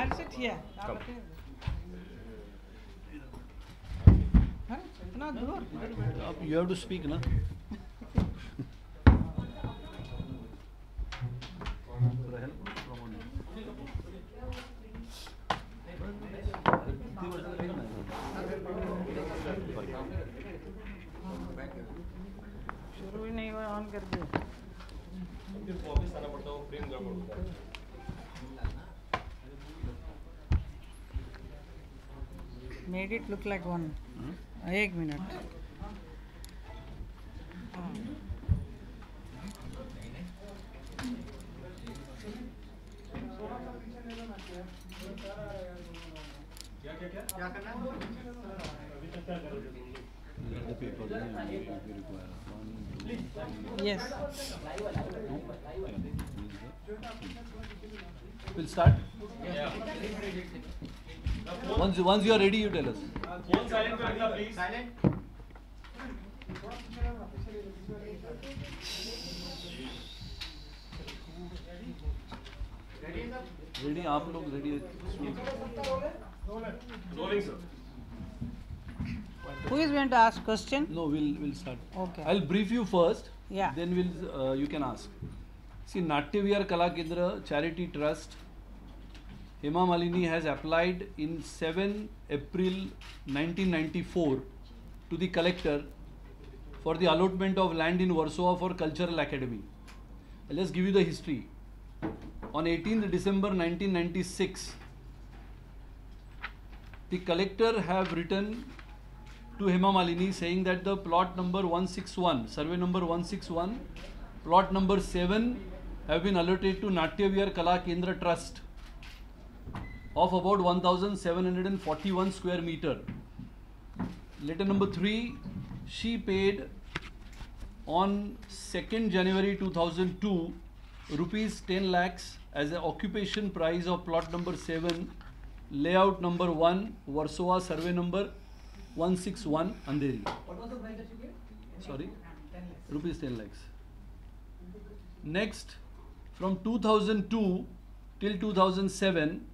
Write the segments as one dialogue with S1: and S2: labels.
S1: I'll sit here. हाँ, इतना दूर
S2: अब you have to speak ना.
S1: शुरू ही नहीं हुआ ऑन कर दिया.
S3: वापस आना पड़ता है, वो फ्रेम गड़बड़ होता है.
S1: Made it look like one. एक मिनट.
S3: क्या करना है? अभी तक क्या करोगे?
S2: The paper if you require.
S1: Yes.
S2: We'll start.
S3: Yeah.
S2: Once you are ready, you tell us.
S3: Phone silent कर रखना प्लीज. साइलेंट.
S2: Ready? आप लोग ready?
S3: Rolling sir.
S1: Who is going to ask question?
S2: No, we'll start.
S1: Okay.
S2: I'll brief you first.
S1: Yeah.
S2: Then you can ask. See, Natya Vihar Kala Kendra Charity Trust, Hema Malini has applied in 7 April 1994 to the collector for the allotment of land in Warsaw for Cultural Academy. Let's give you the history. On 18th December 1996, the collector have written to Hema Malini saying that the plot number 161, survey number 161, plot number 7 have been allotted to Natya Vihar Kala Kendra Trust of about 1741 square meter. Letter number 3, she paid on 2nd January 2002 rupees 10 lakhs as an occupation price of plot number 7, layout number 1, Warsaw, survey number 161, Andheri.
S4: What was the price that you gave?
S2: Sorry? Rupees 10 lakhs. Next, from 2002 till 2007,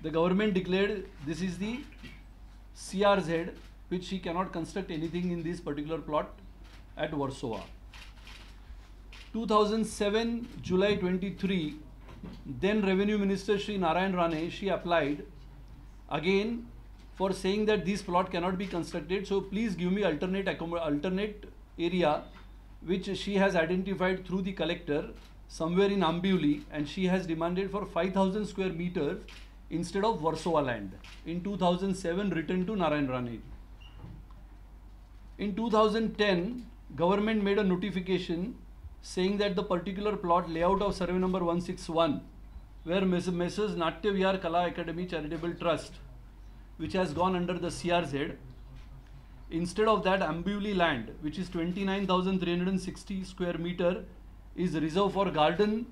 S2: the government declared this is the CRZ, which she cannot construct anything in this particular plot at Warsaw. 2007, July 23, then Revenue Minister Shri Narayan Rane, she applied again for saying that this plot cannot be constructed, so please give me alternate area which she has identified through the collector somewhere in Ambiuli, and she has demanded for 5,000 square meters instead of Warsaw land. In 2007, written to Narayan Rane. In 2010, government made a notification saying that the particular plot layout of survey number 161, where Messrs. Natya Vihar Kala Academy Charitable Trust, which has gone under the CRZ, instead of that Ambiuli land, which is 29,360 square meter, is reserved for garden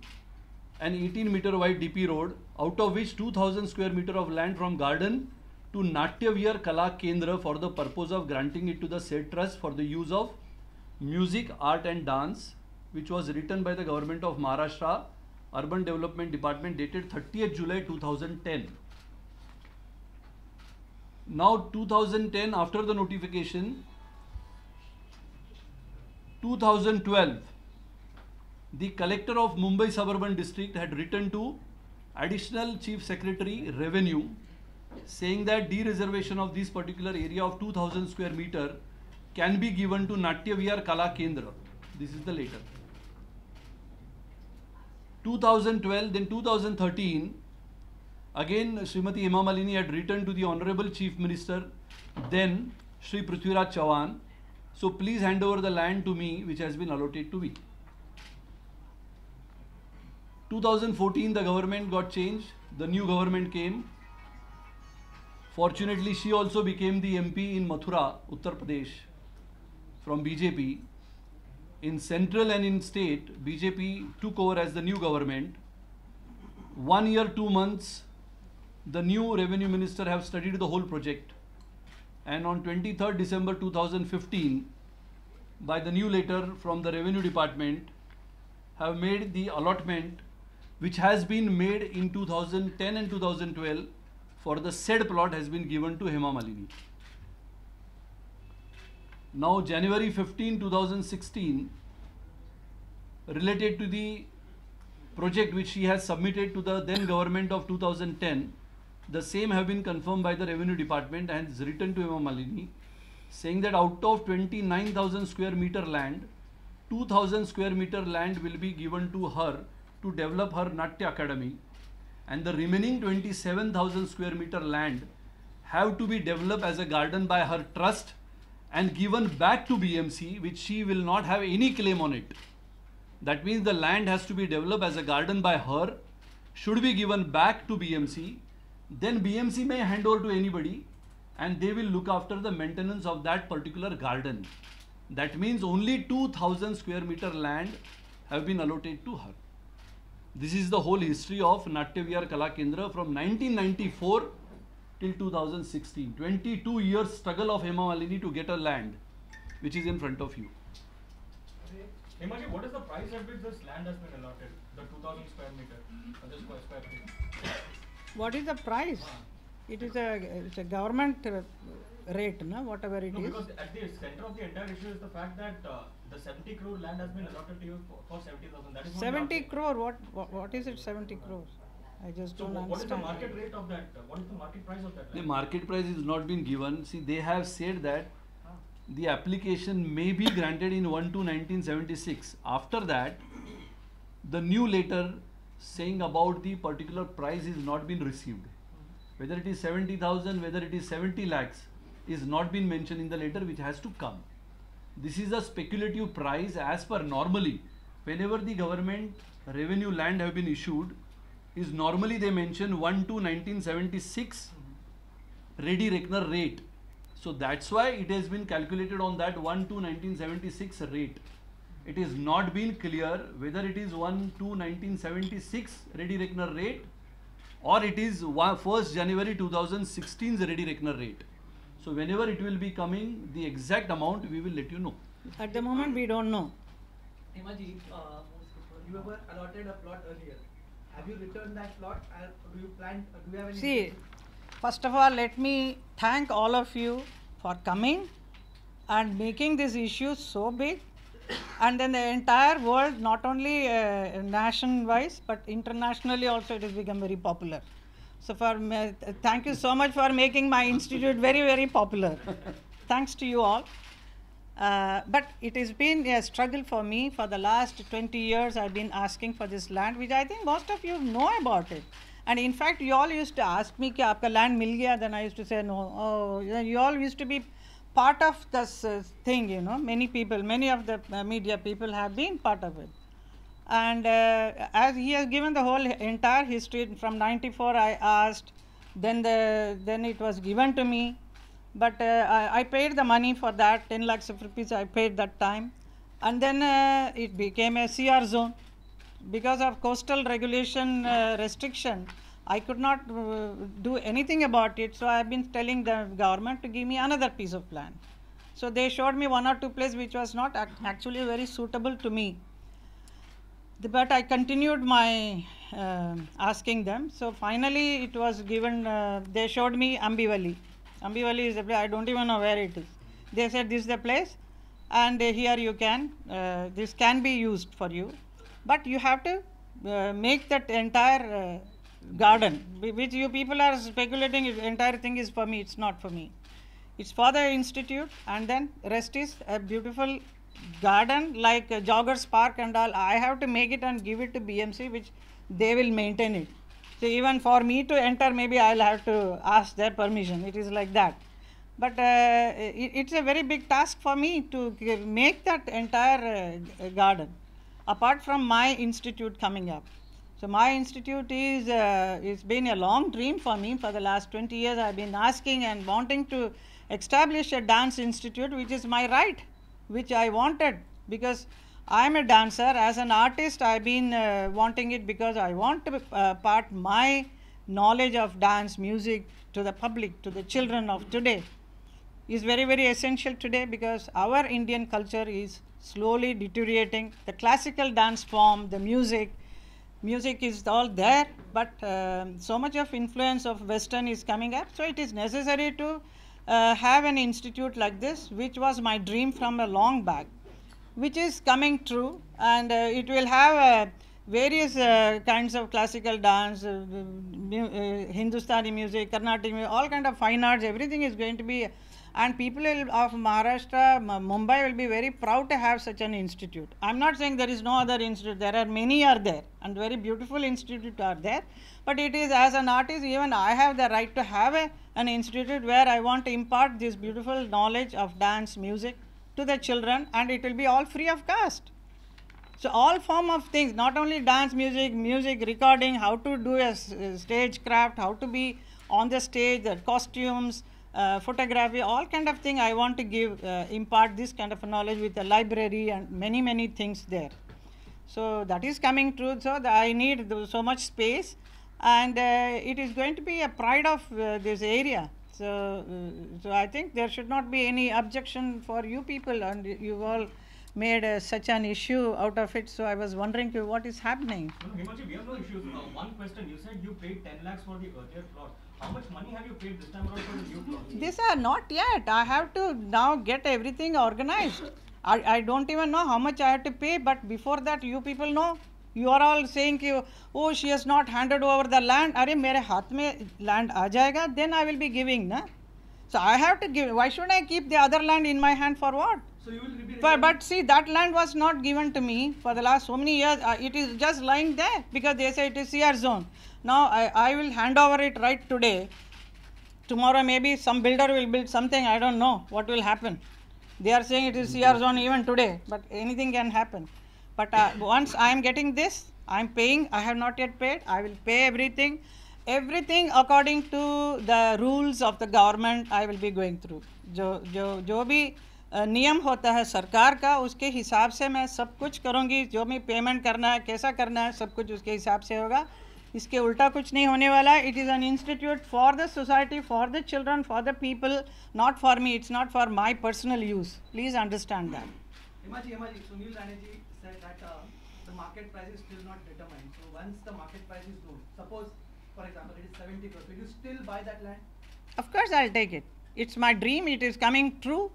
S2: and 18 meter wide DP road, out of which 2,000 square meter of land from garden to Natya Vihar Kala Kendra for the purpose of granting it to the said trust for the use of music, art and dance, which was written by the government of Maharashtra, Urban Development Department, dated 30th July 2010. Now 2010, after the notification, 2012, the collector of Mumbai Suburban District had written to Additional Chief Secretary Revenue saying that de-reservation of this particular area of 2,000 square meter can be given to Natya Vihar Kala Kendra. This is the letter. 2012, then 2013, again Srimati Hema Malini had written to the Honorable Chief Minister, then Shri Prithviraj Chauhan, so please hand over the land to me which has been allotted to me. 2014, the government got changed, the new government came. Fortunately, she also became the MP in Mathura, Uttar Pradesh, from BJP. In central and in state, BJP took over as the new government. 1 year, 2 months, the new revenue minister have studied the whole project. And on 23rd December 2015, by the new letter from the revenue department, have made the allotment which has been made in 2010 and 2012 for the said plot has been given to Hema Malini. Now January 15, 2016, related to the project which she has submitted to the then government of 2010, the same have been confirmed by the Revenue Department and is written to Hema Malini, saying that out of 29,000 square meter land, 2,000 square meter land will be given to her to develop her Natya Academy, and the remaining 27,000 square meter land have to be developed as a garden by her trust and given back to BMC, which she will not have any claim on it. That means the land has to be developed as a garden by her, should be given back to BMC, then BMC may hand over to anybody and they will look after the maintenance of that particular garden. That means only 2,000 square meter land have been allotted to her. This is the whole history of Natya Vihar Kala Kendra from 1994 till 2016. 22 years struggle of Hema Malini to get a land which is in front of you.
S3: Hemaji, what is the price at which this land has been allotted? The 2,000 square meter, this square feet.
S1: What is the price? It is it's a government rate, no? Whatever it
S3: No,
S1: is.
S3: because at the center of the entire issue is the fact that the 70 crore land has been allotted to you for 70,000. That is not
S1: 70
S3: market.
S1: crore, what is it 70 crores? I just
S3: So
S1: don't
S3: what is the
S1: understand.
S3: market rate of that? What is the market price of that
S2: The
S3: land?
S2: market price is not been given. See, they have said that the application may be granted in 1/2/1976. After that, the new letter saying about the particular price is not been received. Whether it is 70,000, whether it is 70 lakhs, is not been mentioned in the letter which has to come. This is a speculative price as per normally. Whenever the government revenue land have been issued, is normally they mention 1/2/1976 ready reckoner rate. So that's why it has been calculated on that 1/2/1976 rate. It is not been clear whether it is 1/2/1976 ready reckoner rate or it is 1st January 2016's ready reckoner rate. So whenever it will be coming, the exact amount we will let you know.
S1: At the moment, we don't know.
S4: Hemaji, you were allotted a plot earlier. Have you returned that plot? Do you plan? Do you have any?
S1: See, first of all, let me thank all of you for coming and making this issue so big. And then the entire world, not only nation-wise, but internationally also it has become very popular. So thank you so much for making my institute very, very popular. Thanks to you all. But it has been a struggle for me for the last 20 years. I've been asking for this land, which I think most of you know about it. And in fact, you all used to ask me, "Ki aapka land mil gaya?" Then I used to say no. Oh, you all used to be part of this thing, you know. Many people, many of the media people have been part of it. And as he has given the whole entire history from 94, I asked, then it was given to me. But I paid the money for that, 10 lakhs of rupees I paid that time. And then it became a CR zone. Because of coastal regulation restriction, I could not do anything about it. So I have been telling the government to give me another piece of land. So they showed me one or two places which was not actually very suitable to me. But I continued my asking them. So finally it was given, they showed me Ambivali. Ambivali is a place, I don't even know where it is. They said this is the place and here you can, this can be used for you. But you have to make that entire garden, which you people are speculating, the entire thing is for me, it's not for me. It's for the institute, and then rest is a beautiful garden like Joggers Park and all. I have to make it and give it to BMC, which they will maintain it. So even for me to enter, maybe I'll have to ask their permission. It is like that. But it's a very big task for me to make that entire garden, apart from my institute coming up. So my institute is, it's been a long dream for me. For the last 20 years, I've been asking and wanting to establish a dance institute, which is my right, which I wanted, because I'm a dancer. As an artist, I've been wanting it because I want to part my knowledge of dance music to the public, to the children of today. Is very, very essential today because our Indian culture is slowly deteriorating. The classical dance form, the music, music is all there, but so much of influence of Western is coming up. So it is necessary to have an institute like this, which was my dream from a long back, which is coming true, and it will have various kinds of classical dance, Hindustani music, Carnatic music, all kind of fine arts, everything is going to be, and people of Maharashtra, Mumbai will be very proud to have such an institute. I'm not saying there is no other institute, there are many are there, and very beautiful institute are there, but it is, as an artist, even I have the right to have an institute where I want to impart this beautiful knowledge of dance, music to the children, and it will be all free of cost. So all form of things, not only dance, music recording, how to do a stage craft, how to be on the stage, the costumes, photography, all kind of thing I want to give, impart this kind of knowledge with a library and many things there. So that is coming true. So I need so much space, and it is going to be a pride of this area. So I think there should not be any objection for you people, and you all made such an issue out of it. So I was wondering what is happening.
S3: No, Himanshu, we have no issues. One question, you said you paid 10 lakhs for the earlier plot. How much money have you paid this time around for the new plot?
S1: These are not yet. I have to now get everything organized. I don't even know how much I have to pay, but before that you people know. You are all saying, oh, she has not handed over the land. Arey, mere haath mein land aa jayega, then I will be giving, na? So I have to give. Why should I keep the other land in my hand for what?
S4: So you will be
S1: But see, that land was not given to me for the last so many years. It is just lying there because they say it is CR zone. Now I will hand over it right today. Tomorrow maybe some builder will build something. I don't know what will happen. They are saying it is CR zone even today, but anything can happen. But once I am getting this, I am paying. I have not yet paid. I will pay everything. Everything according to the rules of the government I will be going through. जो भी नियम होता है सरकार का, उसके हिसाब से मैं सब कुछ करूँगी. जो भी पेमेंट करना है, कैसा करना है, सब कुछ उसके हिसाब से होगा. इसके उल्टा कुछ नहीं होने वाला है. It is an institute for the society, for the children, for the people, not for me. It's not for my personal use. Please understand that.
S4: Himaji, Sunil Raneji said that the market price is still not determined. So once the market price is known, suppose, for example, it is 70 crores, will you still buy that land?
S1: Of course I'll take it. It's my dream. It is coming true.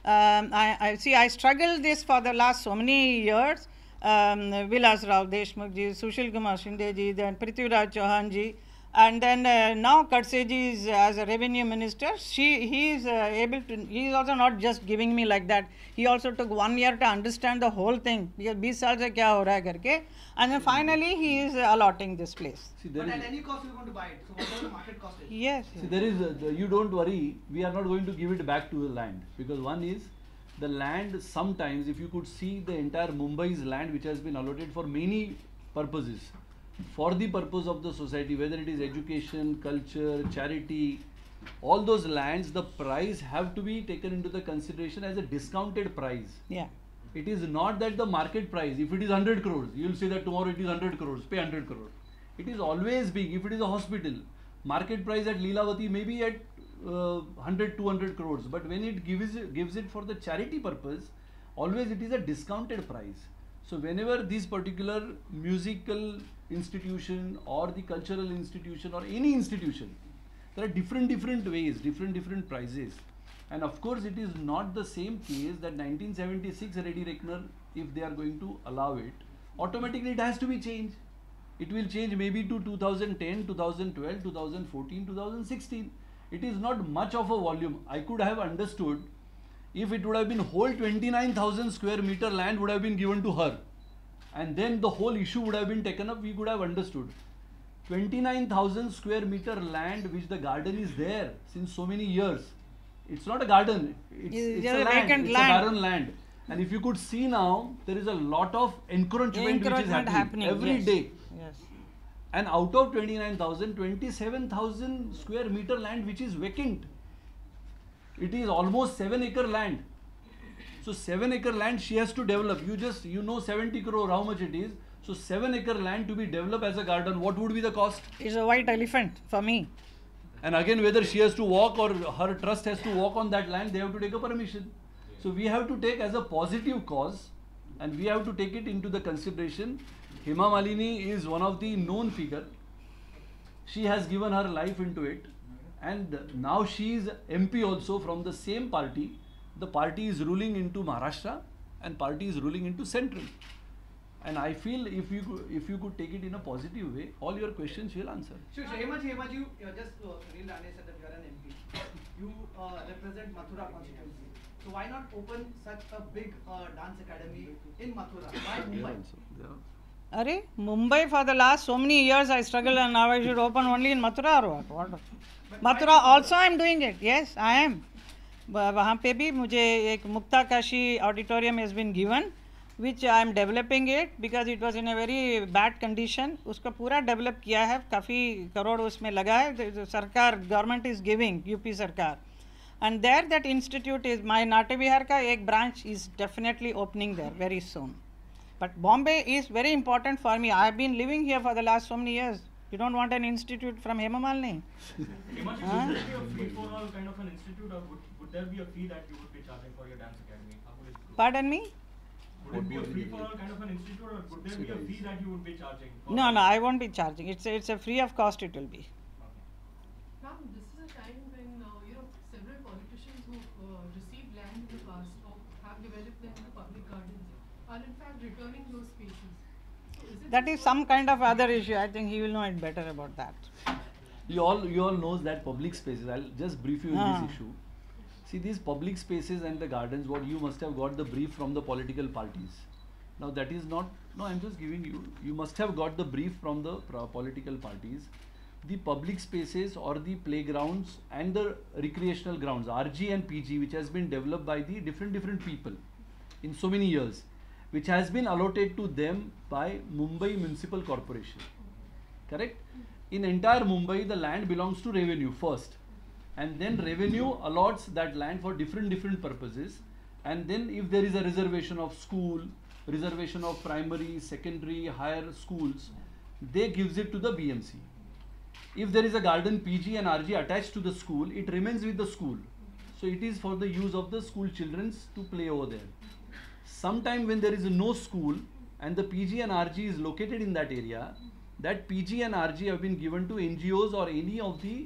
S1: I see, I struggled this for the last so many years. Vilas Rao Deshmukh ji, Sushil Kumar Shinde ji, then Prithviraj Chauhan ji, and then now Khadse ji is as a revenue minister. He is able to. He is also not just giving me like that. He also took 1 year to understand the whole thing because 20 साल से क्या हो रहा है करके, and then finally he is allotting this place.
S2: See, there
S4: But
S2: is
S4: at any cost you want to buy it. So whatever the market cost is.
S1: Yes.
S2: See, there is, you don't worry, we are not going to give it back to the land, because one is, the land sometimes, if you could see the entire Mumbai's land which has been allotted for many purposes, for the purpose of the society, whether it is education, culture, charity, all those lands, the price have to be taken into the consideration as a discounted price.
S1: Yeah.
S2: It is not that the market price, if it is 100 crores, you will say that tomorrow it is 100 crores, pay 100 crores. It is always big. If it is a hospital, market price at Leelavati may be at 100, 200 crores. But when it gives it for the charity purpose, always it is a discounted price. So whenever this particular musical institution or the cultural institution or any institution, there are different ways, different prices. And of course, it is not the same case that 1976 Ready Reckoner, if they are going to allow it, automatically it has to be changed. It will change maybe to 2010, 2012, 2014, 2016. It is not much of a volume. I could have understood if it would have been whole 29,000 square meter land would have been given to her. And then the whole issue would have been taken up, we could have understood. 29,000 square meter land which the garden is there since so many years. It's not a garden, it's a land,
S1: vacant
S2: it's
S1: land.
S2: a barren land. And if you could see now, there is a lot of encroachment which is happening every
S1: yes.
S2: day.
S1: Yes.
S2: And out of 29,000, 27,000 square meter land which is vacant. It is almost 7-acre land. So 7-acre land she has to develop. You know 70 crore how much it is. So 7-acre land to be developed as a garden, what would be the cost?
S1: It's a white elephant for me.
S2: And again, whether she has to walk or her trust has to walk on that land, they have to take a permission. So we have to take as a positive cause, and we have to take it into the consideration. Hema Malini is one of the known figure. She has given her life into it, and now she is MP also from the same party. The party is ruling into Maharashtra, and party is ruling into Central. And I feel if you could take it in a positive way, all your questions will answer.
S4: Sure, Hemaj, you just Sunil Rane said that you are an MP. You represent Mathura constituency. So why not open such a big dance academy in Mathura? Why Mumbai?
S1: Arey, Mumbai for the last so many years I struggled, and now I should open only in Mathura or what? Mathura also I am doing it. Yes, I am. वहाँ पे भी मुझे एक मुक्ता Kashi auditorium has been given, which I am developing it because it was in a very bad condition. उसको पूरा develop किया है, काफ़ी करोड़ उसमें लगा है. सरकार government is giving, UP सरकार. And there that institute is, my Natya Vihar का एक branch is definitely opening there very soon. But Bombay is very important for me. I have been living here for the last so many years. You don't want an institute from Hema Malini?
S3: Imagine, would it be a free for all kind of an institute, or would there be a fee that you would be charging for your dance academy? How would it go?
S1: Pardon me?
S3: Would it be a free for all kind of an institute, or would there be a fee that you would be charging?
S1: No, I won't be charging. It's a free of cost it will be.
S5: Ma'am, this is a time when several politicians who received land in the past or have developed them in the public gardens are in fact returning those spaces. So
S1: That is some kind of other issue. I think he will know it better about that.
S2: You all knows that public spaces. I'll just brief you in this issue. See, these public spaces and the gardens, what you must have got the brief from the political parties. Now that is not, no, I'm just giving you must have got the brief from the political parties. The public spaces or the playgrounds and the recreational grounds, RG and PG, which has been developed by the different people in so many years, which has been allotted to them by Mumbai Municipal Corporation. Correct? In entire Mumbai, the land belongs to revenue first, and then revenue allots that land for different purposes, and then if there is a reservation of school, reservation of primary, secondary, higher schools, they gives it to the BMC. If there is a garden PG and RG attached to the school, it remains with the school. So it is for the use of the school children to play over there. Sometime when there is no school and the PG and RG is located in that area, that PG and RG have been given to NGOs or any of the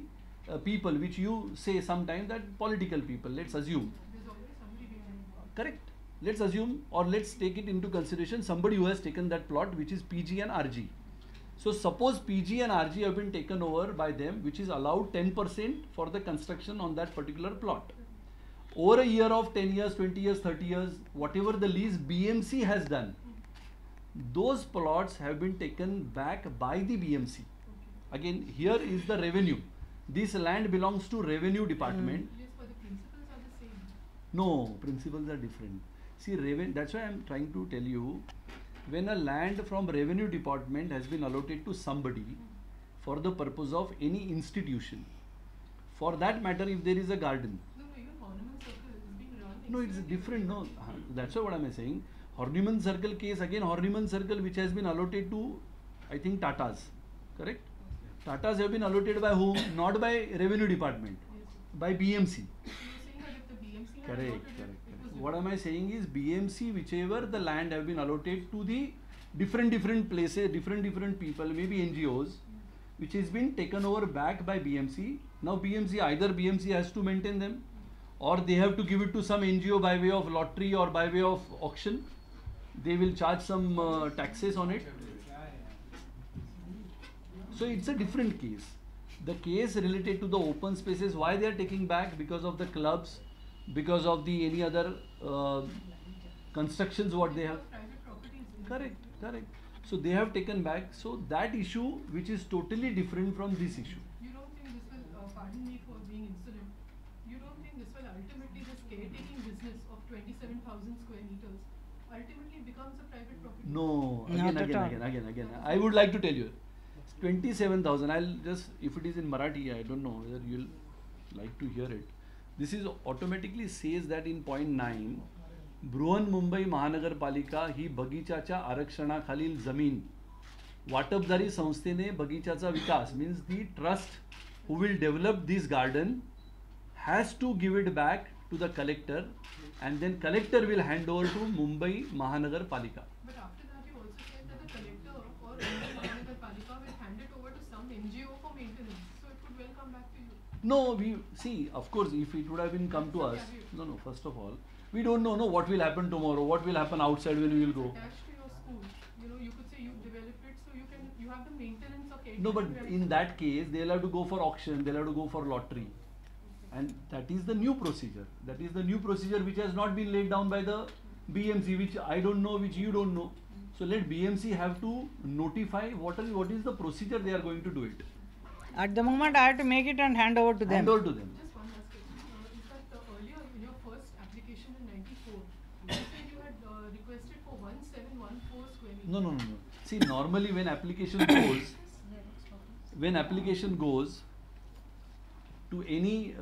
S2: people which you say sometime that political people, let's assume.
S5: there's always somebody doing it.
S2: Correct. Let's assume or let's take it into consideration somebody who has taken that plot which is PG and RG. So suppose PG and RG have been taken over by them, which is allowed 10% for the construction on that particular plot. Over a year of 10 years, 20 years, 30 years, whatever the lease BMC has done, those plots have been taken back by the BMC. Again, here is the revenue. This land belongs to revenue department.
S5: Yes, but the principles are the same.
S2: No, principles are different. See, that's why I am trying to tell you, when a land from revenue department has been allotted to somebody for the purpose of any institution, for that matter, if there is a garden,
S5: No, even Horniman Circle is being run.
S2: no, it's different. No, that's what I'm saying. Horniman Circle case, again, Horniman Circle which has been allotted to, I think, Tatas, correct? Tatas have been allotted by whom? Not by revenue department, by BMC.
S5: You're saying that if the BMC had allotted
S2: Correct.
S5: it was
S2: What am I saying is BMC, whichever the land have been allotted to the different places, different people, maybe NGOs, which has been taken over back by BMC. Now BMC, either BMC has to maintain them, or they have to give it to some NGO by way of lottery or by way of auction. They will charge some taxes on it. So it's a different case. The case related to the open spaces, why they are taking back? Because of the clubs, because of the any other constructions what they have.
S5: private properties.
S2: Correct. So they have taken back. So that issue, which is totally different from this issue.
S5: You don't think this will, pardon me for being insolent, you don't think this will ultimately, this caretaking business of 27,000 square meters, ultimately becomes a private property?
S2: No,
S1: Not at all.
S2: again. I would like to tell you, 27,000. I'll just, if it is in Marathi, I don't know whether you'll like to hear it. This is automatically says that in point 9, Brihan Mumbai महानगरपालिका ही बगीचाच्या आरक्षणाखालील जमीन वाटपदारी संस्थेने बगीचाचा विकास means the trust who will develop this garden has to give it back to the collector, and then collector will hand over to Mumbai Mahanagar Palika.
S5: But after that you also said that the collector
S2: No, we see, of course, if it would have been come to us, no, first of all, we don't know what will happen tomorrow, what will happen outside when we will go.
S5: Attached to your school, you know, you could say you developed it, so you have the maintenance of it.
S2: No, but in that case, they'll have to go for auction, they'll have to go for lottery. And that is the new procedure. That is the new procedure which has not been laid down by the BMC, which I don't know, which you don't know. So let BMC have to notify what is the procedure they are going to do it.
S1: At the moment, I have to make it and hand over to them.
S2: Hand over to them.
S5: Just one last question. In fact, earlier in your first application in '94, you said you had requested for 1714 square meters.
S2: No. See, normally when application goes to any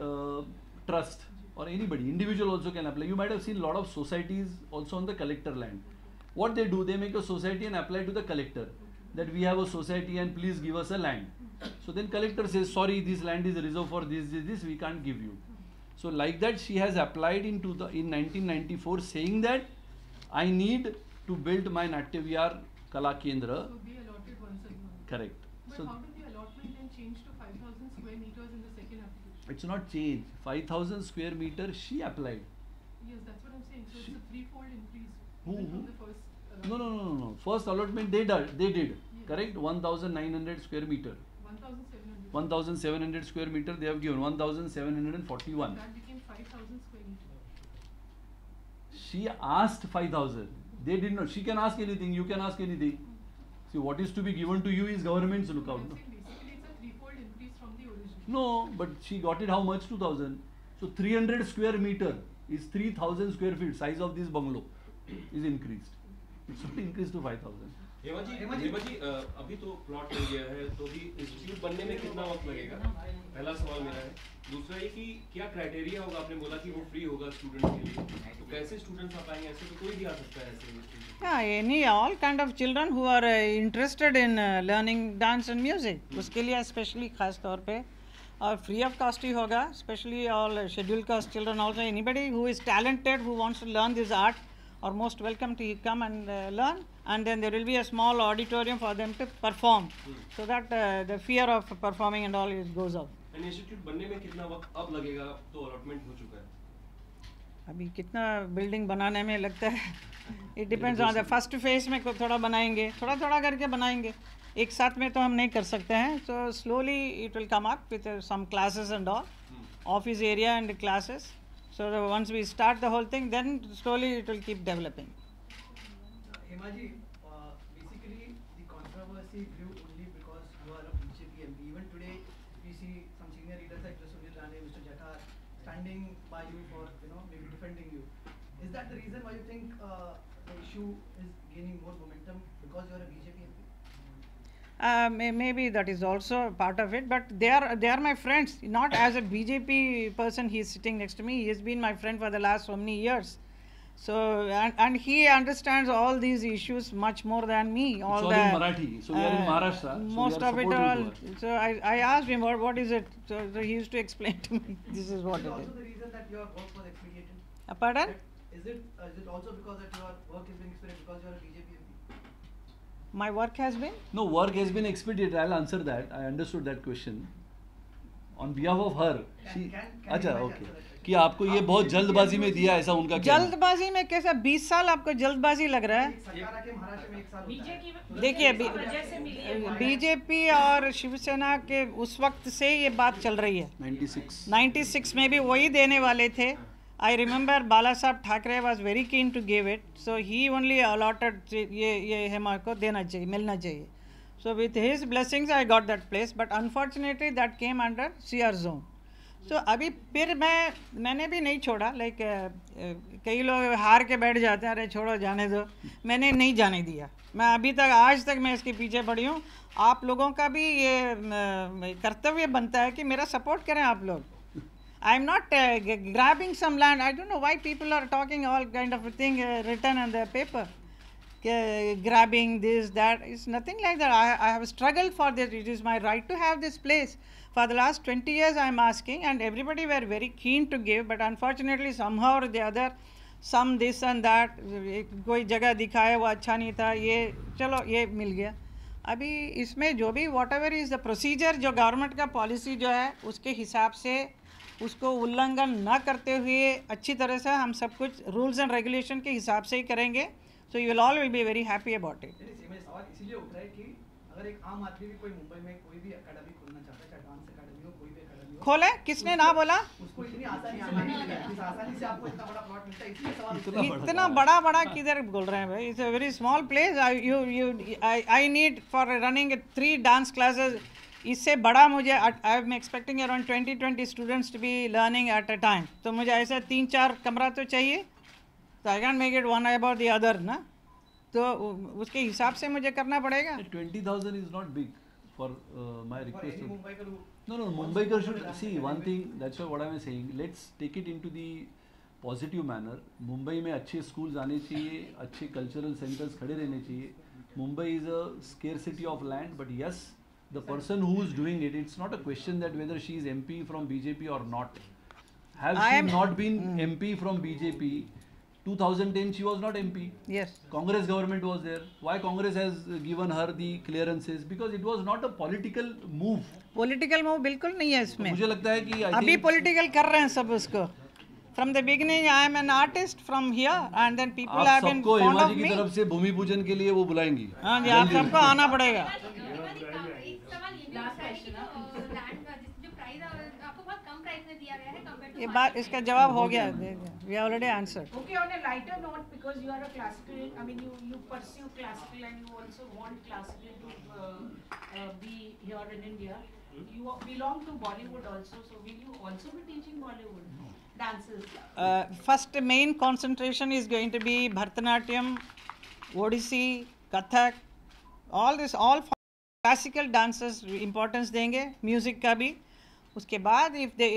S2: trust or anybody, individual also can apply. You might have seen a lot of societies also on the collector land. What they do, they make a society and apply to the collector that we have a society and please give us a land. So then collector says, sorry, this land is reserved for this, we can't give you. So like that, she has applied in 1994 saying that I need to build my Natya Vihar Kala Kendra.
S5: So be allotted once again.
S2: Correct.
S5: But
S2: So
S5: how did the allotment then change to 5,000 square meters in the second application?
S2: it's not changed. 5,000 square meter she applied.
S5: Yes, that's what I'm saying. So it's a threefold increase
S2: Who-
S5: even
S2: who?
S5: from the first
S2: No. First allotment they did. Correct? 1,900 square meter.
S5: 1,700.
S2: 1,700 square meter they have given. 1,741.
S5: That became 5,000 square meters.
S2: She asked 5,000. They did not. She can ask anything. You can ask anything. See, what is to be given to you is government's lookout.
S5: I'm
S2: No?
S5: saying basically it's a threefold increase from the original.
S2: No, but she got it how much? 2,000. So 300 square meter is 3,000 square feet. Size of this bungalow is increased. It's not increased to 5,000.
S6: Hema ji अभी तो plot मिल गया है तो भी institute बनने में कितना वक्त लगेगा? पहला सवाल मेरा है। दूसरा ये कि क्या क्राइटेरिया होगा? आपने बोला कि वो फ्री होगा स्टूडेंट के लिए, तो कैसे स्टूडेंट्स आ पाएंगे? ऐसे तो कोई भी आ सकता है ऐसे?
S1: All kind of children who are interested in learning dance and music. उसके लिए especially खास तौर पे और free of cost ही होगा. Especially all scheduled caste children also. Anybody who is talented who wants to learn this art are most welcome to come and learn. And then there will be a small auditorium for them to perform, so that the fear of performing and all goes off.
S6: And institute बनने में कितना वक्त अब लगेगा? अब तो allotment हो चुका है।
S1: अभी कितना बिल्डिंग बनाने में लगता है, it depends on the first phase में थोड़ा बनाएंगे, थोड़ा करके बनाएंगे, एक साथ में तो हम नहीं कर सकते हैं. So slowly it will come up with some classes and all, office area and classes. So once we start the whole thing then slowly it will keep developing.
S4: Hema ji, basically the controversy grew only because you are a BJP MP. Even today, we see some senior leaders like Sunil Rane, Mr. Jakhar, standing by you for maybe defending you. Is that the reason why you think the issue is gaining more momentum because you are a BJP MP?
S1: Maybe that is also part of it, but they are my friends. Not as a BJP person, he is sitting next to me. He has been my friend for the last so many years. So and he understands all these issues much more than me.
S2: It's all in Marathi. So we are in Maharashtra. So
S1: Most
S2: we are
S1: of it all.
S2: supportive to her.
S1: So I asked him what is it. So he used to explain to me. This is what
S4: Is it
S1: it
S4: also
S1: is.
S4: the reason that your work was expedited?
S1: Pardon?
S4: Is it also because that your work is being expedited because you are a BJP MP?
S1: My work has been.
S2: No, work has been expedited. I'll answer that. I understood that question. On behalf of her, she.
S4: Can
S2: अच्छा,
S4: you
S2: okay.
S4: answer that
S2: कि आपको ये बहुत जल्दबाजी में दिया ऐसा उनका कहना है.
S1: जल्दबाजी में कैसा 20 साल आपको जल्दबाजी लग रहा है?
S4: सरकार आके महाराष्ट्र में 1 साल होता है.
S1: देखिए बीजेपी और शिवसेना के उस वक्त से ये बात चल रही है. 96 में भी वही देने वाले थे. I remember Bala Saheb Thackeray was very keen to give it, so he only allotted ये हेमा को देना चाहिए, मिलना चाहिए. So with his blessings I got that place, but unfortunately that came under CR zone. So अभी फिर मैंने भी नहीं छोड़ा. लाइक कई लोग हार के बैठ जाते हैं, अरे छोड़ो जाने दो. मैंने नहीं जाने दिया. मैं अभी तक आज तक मैं इसके पीछे पड़ी हूँ. आप लोगों का भी ये कर्तव्य बनता है कि मेरा सपोर्ट करें आप लोग. I am not grabbing some land. I don't know why people are talking all kind of a thing written on the paper. Grabbing this, that. It's nothing like that. I have struggled for this. It is my right to have this place. For the last 20 years I am asking, and everybody were very keen to give, but unfortunately somehow or the other, some this and that, कोई जगह दिखाए वो अच्छा नहीं था, ये चलो ये मिल गया. अभी इसमें जो भी what ever is the procedure, जो गवर्नमेंट का पॉलिसी जो है उसके हिसाब से उसको उल्लंघन न करते हुए अच्छी तरह से हम सब कुछ रूल्स एंड रेगुलेशन के हिसाब से ही करेंगे. So you will all will be very happy about it.
S4: सवाल इसीलिए उठ रहा है कि अगर एक आम आदमी भी कोई मुंबई में कोई भी एकेडमी खोलना चाहता है, चाहे डांस एकेडमी हो, कोई भी एकेडमी हो,
S1: खोले, किसने ना बोला?
S4: उसको इतनी आसानी से नहीं मिलेगा. इस आसानी से आपको इतना बड़ा प्लॉट मिलता है, इसलिए सवाल उठ रहा है.
S1: इतना बड़ा बड़ा किधर बोल रहे हैं भाई? It's a very small place. I need for running 3 dance classes. इससे बड़ा मुझे I am expecting around 20 students to be learning at a time. तो मुझे ऐसा 3-4 कमरा तो चाहिए. तो I can make it one about the other ना. तो उसके हिसाब से मुझे करना पड़ेगा.
S2: 20,000 is not big for my
S4: For
S2: request.
S4: any Mumbai का लोग
S2: No, Mumbaikar should see one thing. That's what I'm saying. Let's take it into the positive manner. Mumbai में अच्छे schools आने चाहिए, अच्छे cultural centers खड़े रहने चाहिए. Mumbai is a scarcity of land, but yes, the person who is doing it, it's not a question that whether she is MP from BJP or not. Have
S1: I
S2: she
S1: am-
S2: not been MP from BJP? 2010 she was not MP.
S1: Yes.
S2: Congress government was there. Why Congress has given her the clearances? Because it was not a political move.
S1: Political move बिल्कुल नहीं है इसमें.
S2: मुझे लगता है कि I
S1: अभी
S2: think
S1: political कर रहे हैं सब उसको. From the beginning I am an artist from here and then people
S2: आप
S1: हैव बीन
S2: सबको
S1: फॉन्ड
S2: हेमा
S1: ऑफ
S2: जी की
S1: मी.
S2: तरफ से भूमि पूजन के लिए वो बुलाएंगी.
S1: हाँ जी, आप सबको आना पड़ेगा.
S7: एक सवाल ये भी उठता है कि लैंड का जो प्राइस आपको बहुत कम प्राइस में दिया गया है कंपेयर टू
S1: ये बात, इसका जवाब हो गया. We already answered.
S8: Okay, on a lighter note, because you are a classical, I mean, you pursue classical and you also want classical to be here in India. You belong to Bollywood also, so will you also be teaching Bollywood dances?
S1: First main concentration is going to be Bharatanatyam, Odissi, Kathak, all classical dances importance देंगे, music का भी. उसके बाद if they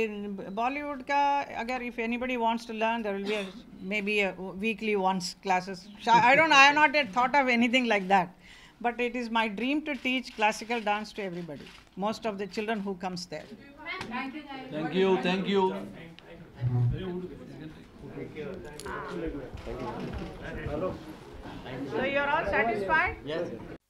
S1: Bollywood का अगर if anybody wants to learn, there will be maybe a weekly once classes. I have not yet thought of anything like that, but it is my dream to teach classical dance to everybody, most of the children who comes there.
S7: Thank you guys.
S2: Thank you, thank you.
S1: So you are all satisfied?
S9: Yes.